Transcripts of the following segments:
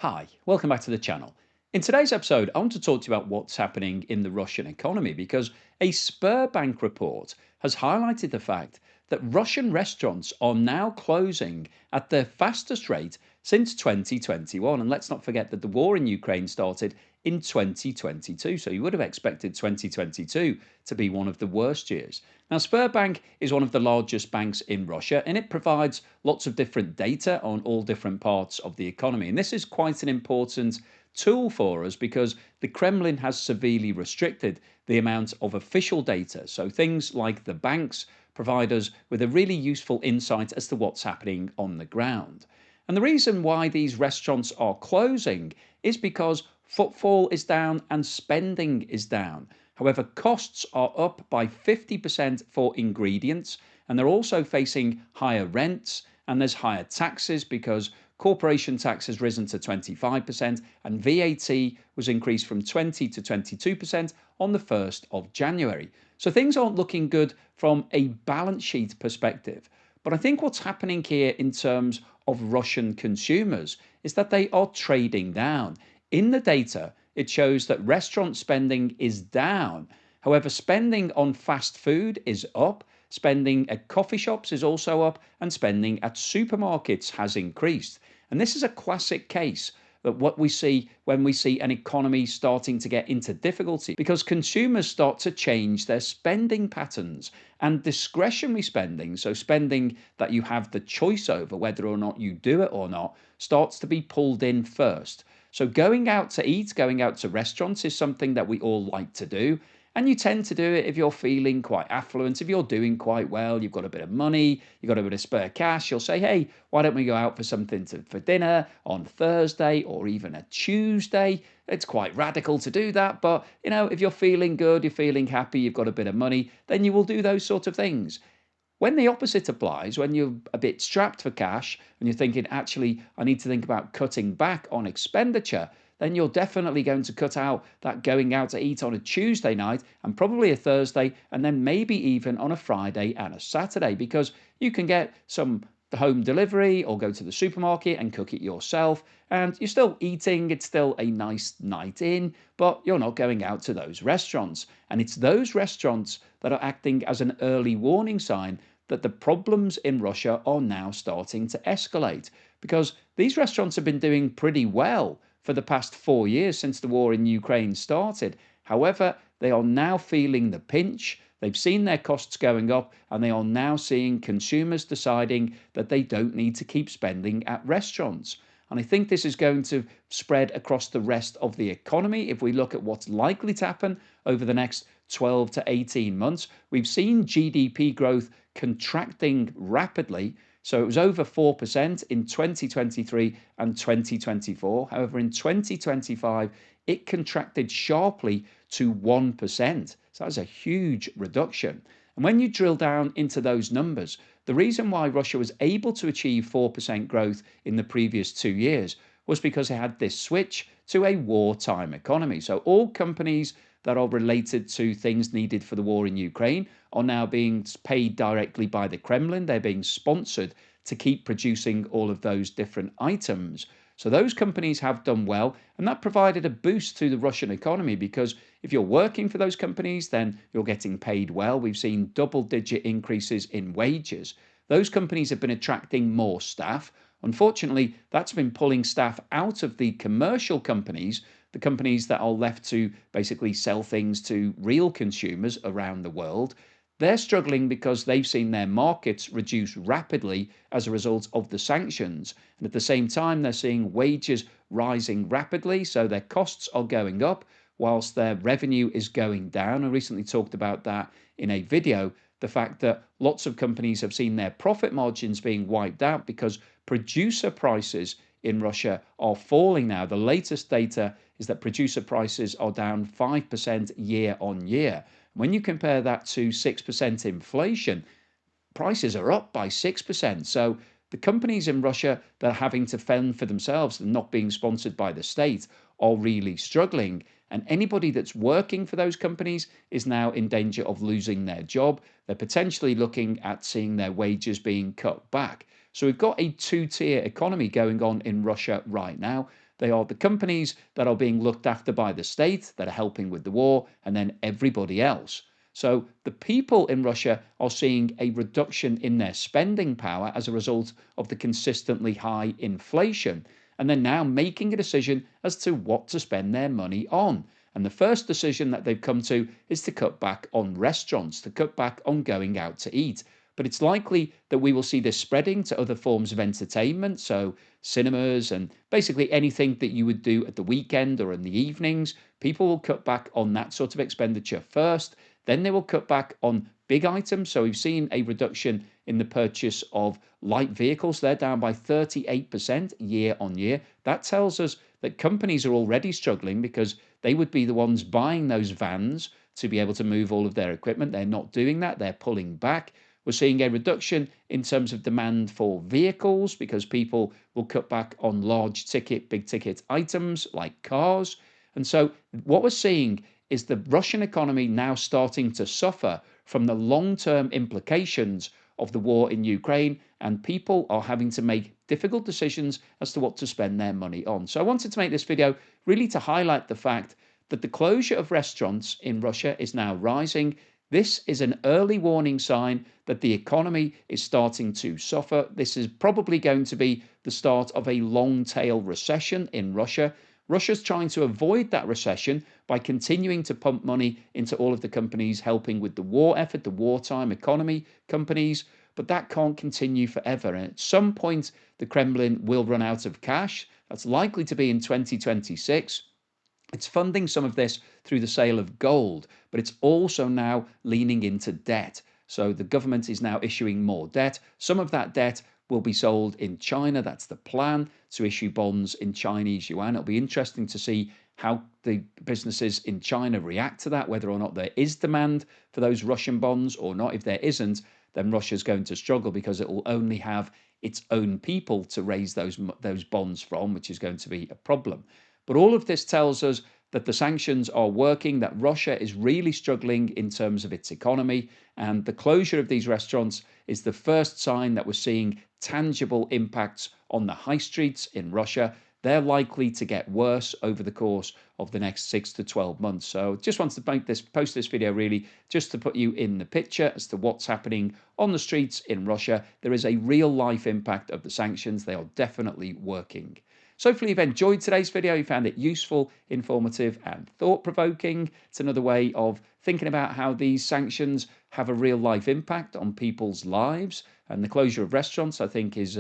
Hi, welcome back to the channel. In today's episode, I want to talk to you about what's happening in the Russian economy because a Sberbank report has highlighted the fact that Russian restaurants are now closing at their fastest rate since 2021. And let's not forget that the war in Ukraine started in 2022. So you would have expected 2022 to be one of the worst years. Now, Sberbank is one of the largest banks in Russia, and it provides lots of different data on all different parts of the economy. And this is quite an important tool for us because the Kremlin has severely restricted the amount of official data. So things like the banks provide us with a really useful insight as to what's happening on the ground. And the reason why these restaurants are closing is because footfall is down and spending is down. However, costs are up by 50% for ingredients, and they're also facing higher rents, and there's higher taxes because corporation tax has risen to 25%, and VAT was increased from 20 to 22% on the 1st of January. So things aren't looking good from a balance sheet perspective. But I think what's happening here in terms of Russian consumers is that they are trading down. In the data, it shows that restaurant spending is down. However, spending on fast food is up, spending at coffee shops is also up, and spending at supermarkets has increased. And this is a classic case that what we see when we see an economy starting to get into difficulty because consumers start to change their spending patterns and discretionary spending, so spending that you have the choice over whether or not you do it or not, starts to be pulled in first. So going out to eat, going out to restaurants is something that we all like to do. And you tend to do it if you're feeling quite affluent, if you're doing quite well, you've got a bit of money, you've got a bit of spare cash, you'll say, hey, why don't we go out for something for dinner on Thursday or even a Tuesday? It's quite radical to do that, but if you're feeling good, you're feeling happy, you've got a bit of money, then you will do those sort of things. When the opposite applies, when you're a bit strapped for cash and you're thinking, actually, I need to think about cutting back on expenditure, then you're definitely going to cut out that going out to eat on a Tuesday night and probably a Thursday, and then maybe even on a Friday and a Saturday, because you can get some home delivery or go to the supermarket and cook it yourself. And you're still eating, it's still a nice night in, but you're not going out to those restaurants. And it's those restaurants that are acting as an early warning sign that the problems in Russia are now starting to escalate because these restaurants have been doing pretty well for the past 4 years since the war in Ukraine started. However, they are now feeling the pinch. They've seen their costs going up, and they are now seeing consumers deciding that they don't need to keep spending at restaurants. And I think this is going to spread across the rest of the economy. If we look at what's likely to happen over the next 12 to 18 months, we've seen GDP growth contracting rapidly. So it was over 4% in 2023 and 2024. However, in 2025, it contracted sharply to 1%. So that's a huge reduction. And when you drill down into those numbers, the reason why Russia was able to achieve 4% growth in the previous 2 years was because it had this switch to a wartime economy. So all companies that are related to things needed for the war in Ukraine are now being paid directly by the Kremlin. They're being sponsored to keep producing all of those different items. So those companies have done well, and that provided a boost to the Russian economy because if you're working for those companies, then you're getting paid well. We've seen double-digit increases in wages. Those companies have been attracting more staff. Unfortunately, that's been pulling staff out of the commercial companies, the companies that are left to basically sell things to real consumers around the world. They're struggling because they've seen their markets reduce rapidly as a result of the sanctions. And at the same time, they're seeing wages rising rapidly, so their costs are going up whilst their revenue is going down. I recently talked about that in a video, the fact that lots of companies have seen their profit margins being wiped out because producer prices in Russia are falling now. The latest data is that producer prices are down 5% year on year. When you compare that to 6% inflation, prices are up by 6%. So the companies in Russia that are having to fend for themselves and not being sponsored by the state are really struggling. And anybody that's working for those companies is now in danger of losing their job. They're potentially looking at seeing their wages being cut back. So we've got a two-tier economy going on in Russia right now. They are the companies that are being looked after by the state, that are helping with the war, and then everybody else. So the people in Russia are seeing a reduction in their spending power as a result of the consistently high inflation. And they're now making a decision as to what to spend their money on. And the first decision that they've come to is to cut back on restaurants, to cut back on going out to eat. But it's likely that we will see this spreading to other forms of entertainment, so cinemas and basically anything that you would do at the weekend or in the evenings. People will cut back on that sort of expenditure first, then they will cut back on big items. So we've seen a reduction in the purchase of light vehicles. They're down by 38% year on year. That tells us that companies are already struggling because they would be the ones buying those vans to be able to move all of their equipment. They're not doing that. They're pulling back. We're seeing a reduction in terms of demand for vehicles because people will cut back on large ticket, big ticket items like cars. And so what we're seeing is the Russian economy now starting to suffer from the long-term implications of the war in Ukraine, and people are having to make difficult decisions as to what to spend their money on. So I wanted to make this video really to highlight the fact that the closure of restaurants in Russia is now rising. This is an early warning sign that the economy is starting to suffer. This is probably going to be the start of a long tail recession in Russia. Russia's trying to avoid that recession by continuing to pump money into all of the companies helping with the war effort, the wartime economy companies, but that can't continue forever. And at some point, the Kremlin will run out of cash. That's likely to be in 2026. It's funding some of this through the sale of gold, but it's also now leaning into debt. So the government is now issuing more debt. Some of that debt will be sold in China. That's the plan, to issue bonds in Chinese yuan. It'll be interesting to see how the businesses in China react to that, whether or not there is demand for those Russian bonds or not. If there isn't, then Russia's going to struggle because it will only have its own people to raise those bonds from, which is going to be a problem. But all of this tells us that the sanctions are working, that Russia is really struggling in terms of its economy, and the closure of these restaurants is the first sign that we're seeing tangible impacts on the high streets in Russia. They're likely to get worse over the course of the next 6 to 12 months. So just wanted to post this video really just to put you in the picture as to what's happening on the streets in Russia. There is a real life impact of the sanctions. They are definitely working. So hopefully you've enjoyed today's video, you found it useful, informative and thought-provoking. It's another way of thinking about how these sanctions have a real-life impact on people's lives. And the closure of restaurants, I think, is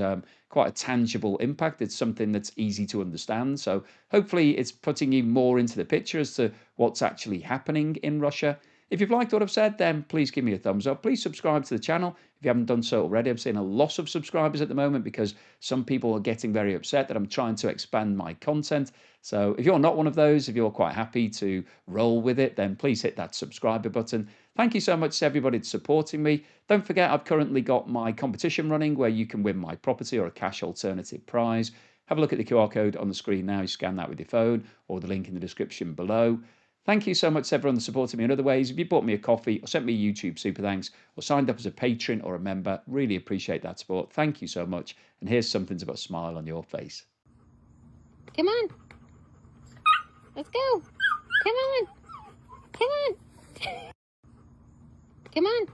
quite a tangible impact. It's something that's easy to understand. So hopefully it's putting you more into the picture as to what's actually happening in Russia. If you've liked what I've said, then please give me a thumbs up. Please subscribe to the channel if you haven't done so already. I'm seeing a loss of subscribers at the moment because some people are getting very upset that I'm trying to expand my content. So if you're not one of those, if you're quite happy to roll with it, then please hit that subscriber button. Thank you so much to everybody that's supporting me. Don't forget, I've currently got my competition running where you can win my property or a cash alternative prize. Have a look at the QR code on the screen now. You scan that with your phone or the link in the description below. Thank you so much to everyone that supported me in other ways. If you bought me a coffee or sent me a YouTube super thanks or signed up as a patron or a member, really appreciate that support. Thank you so much. And here's something to put a smile on your face. Come on. Let's go. Come on. Come on. Come on.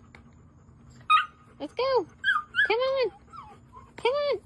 Let's go. Come on. Come on.